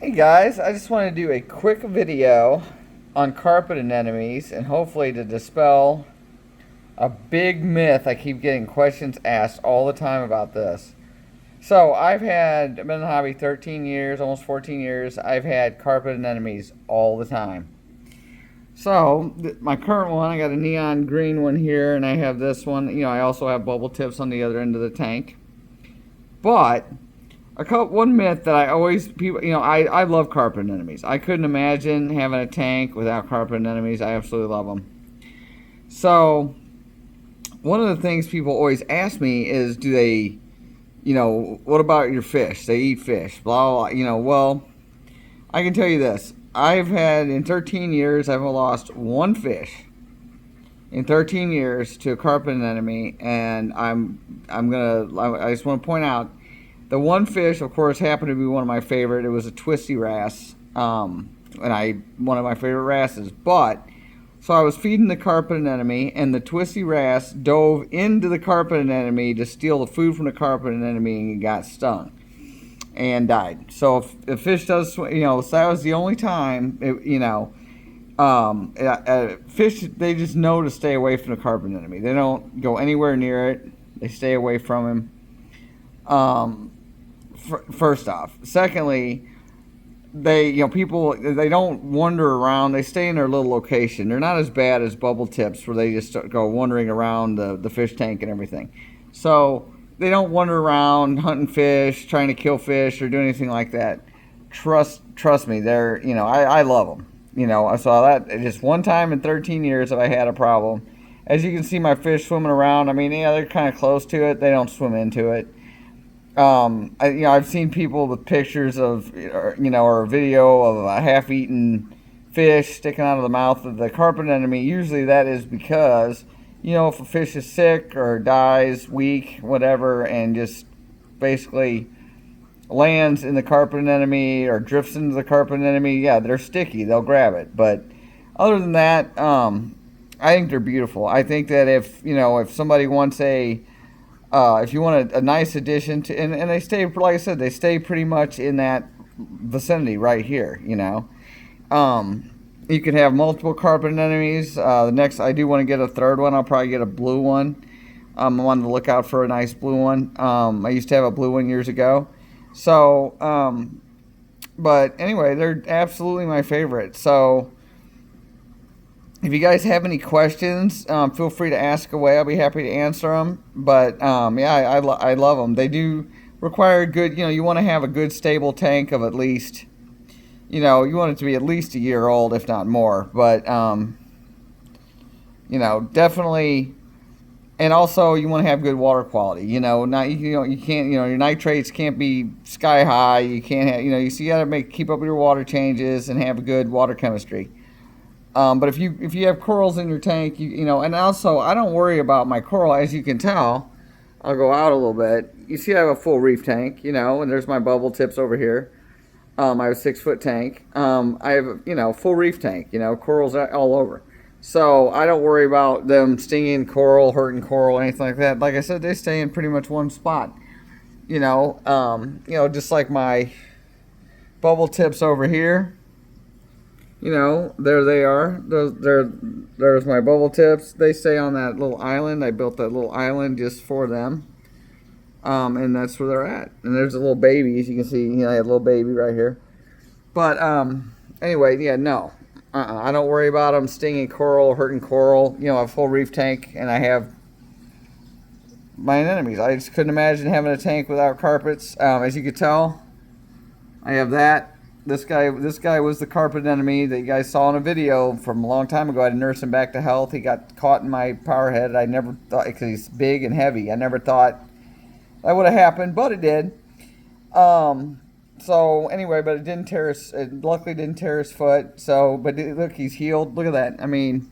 Hey guys, I just want to do a quick video on carpet anemones and hopefully to dispel a big myth. I keep getting questions asked all the time about this. So I've been in the hobby 13 years, almost 14 years. I've had carpet anemones all the time. So my current one, I got a neon green one here, and I have this one. I also have bubble tips on the other end of the tank. But one myth that I always people I love carpet anemones. I couldn't imagine having a tank without carpet anemones. I absolutely love them. So one of the things people always ask me is, do they, what about your fish? They eat fish, blah blah. Well, I can tell you this: I've had in 13 years, I've lost one fish in 13 years to a carpet anemone, and I just want to point out. The one fish, of course, happened to be one of my favorite. It was a twisty wrasse, one of my favorite wrasses. But so I was feeding the carpet anemone, and the twisty wrasse dove into the carpet anemone to steal the food from the carpet anemone and got stung and died. So if the fish does, so that was the only time. Fish, they just know to stay away from the carpet anemone. They don't go anywhere near it. They stay away from him. First off, secondly, people, they don't wander around. They stay in their little location. They're not as bad as bubble tips where they just go wandering around the fish tank and everything. So they don't wander around hunting fish, trying to kill fish, or do anything like that. Trust me, they're, I love them. I saw that just one time in 13 years that I had a problem. As you can see, my fish swimming around. I mean, they're kind of close to it. They don't swim into it. I've seen people with pictures of, or a video of a half-eaten fish sticking out of the mouth of the carpet anemone. Usually that is because, if a fish is sick or dies, weak, whatever, and just basically lands in the carpet anemone or drifts into the carpet anemone, yeah, they're sticky. They'll grab it. But other than that, I think they're beautiful. I think that if somebody wants if you want a nice addition to, and they stay, like I said, they stay pretty much in that vicinity right here, You can have multiple carpet anemones. I do want to get a third one. I'll probably get a blue one. I'm on the lookout for a nice blue one. I used to have a blue one years ago. So, but anyway, they're absolutely my favorite. So, if you guys have any questions, feel free to ask away. I'll be happy to answer them. But yeah, I love them. They do require good. You want to have a good stable tank of at least, you want it to be at least a year old, if not more. But definitely, and also you want to have good water quality. You can't. Your nitrates can't be sky high. You can't have. You got to keep up with your water changes and have a good water chemistry. But if you have corals in your tank, and also I don't worry about my coral. As you can tell, I'll go out a little bit. You see, I have a full reef tank, and there's my bubble tips over here. I have a 6-foot tank. I have full reef tank. Corals all over. So I don't worry about them stinging coral, hurting coral, anything like that. Like I said, they stay in pretty much one spot. Just like my bubble tips over here. There they are. There's my bubble tips. They stay on that little island. I built that little island just for them. And that's where they're at. And there's a little baby. As you can see, I have a little baby right here. But anyway, yeah, no. I don't worry about them stinging coral, hurting coral. I have a full reef tank, and I have my anemones. I just couldn't imagine having a tank without carpets. As you can tell, I have that. This guy was the carpet anemone that you guys saw in a video from a long time ago. I had to nurse him back to health. He got caught in my power head. I never thought, because he's big and heavy, I never thought that would have happened, but it did. So anyway, but it didn't tear his. It luckily didn't tear his foot. So, but look, he's healed. Look at that. I mean,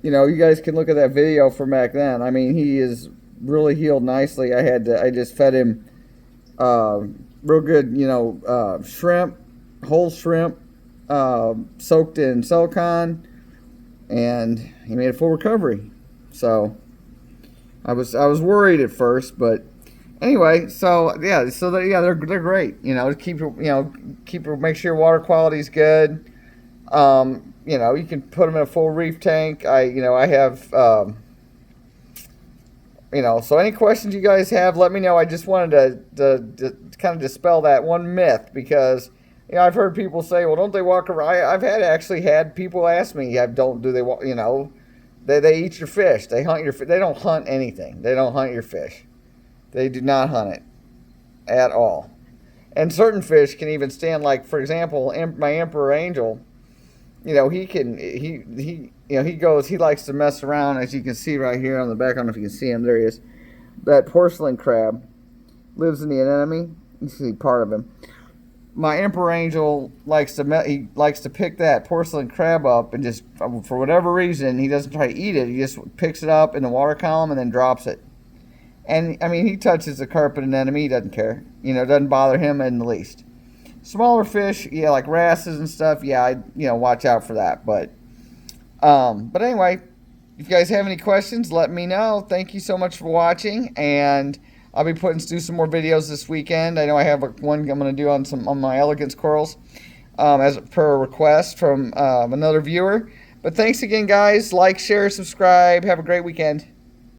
you guys can look at that video from back then. I mean, he is really healed nicely. I just fed him. Real good, shrimp, whole shrimp, soaked in silicone, and he made a full recovery. So I was worried at first, but Anyway, so yeah, they're great. Make sure your water quality's good. You can put them in a full reef tank. I have. So any questions you guys have, let me know. I just wanted to kind of dispel that one myth because I've heard people say, well, don't they walk around? I've actually had people ask me, do they walk? They eat your fish. They hunt your. They don't hunt anything. They don't hunt your fish. They do not hunt it at all. And certain fish can even stand, like, for example, my emperor angel. He likes to mess around, as you can see right here on the back. I don't know if you can see him. There he is. That porcelain crab lives in the anemone. You see part of him. My emperor angel likes to pick that porcelain crab up and just, for whatever reason, he doesn't try to eat it. He just picks it up in the water column and then drops it. And I mean, he touches the carpet anemone. He doesn't care. It doesn't bother him in the least. Smaller fish, like wrasses and stuff, watch out for that. But anyway, if you guys have any questions, let me know. Thank you so much for watching, and I'll be do some more videos this weekend. I know I have one I'm going to do on my elegance corals, as per request from another viewer. But thanks again, guys. Like, share, subscribe. Have a great weekend.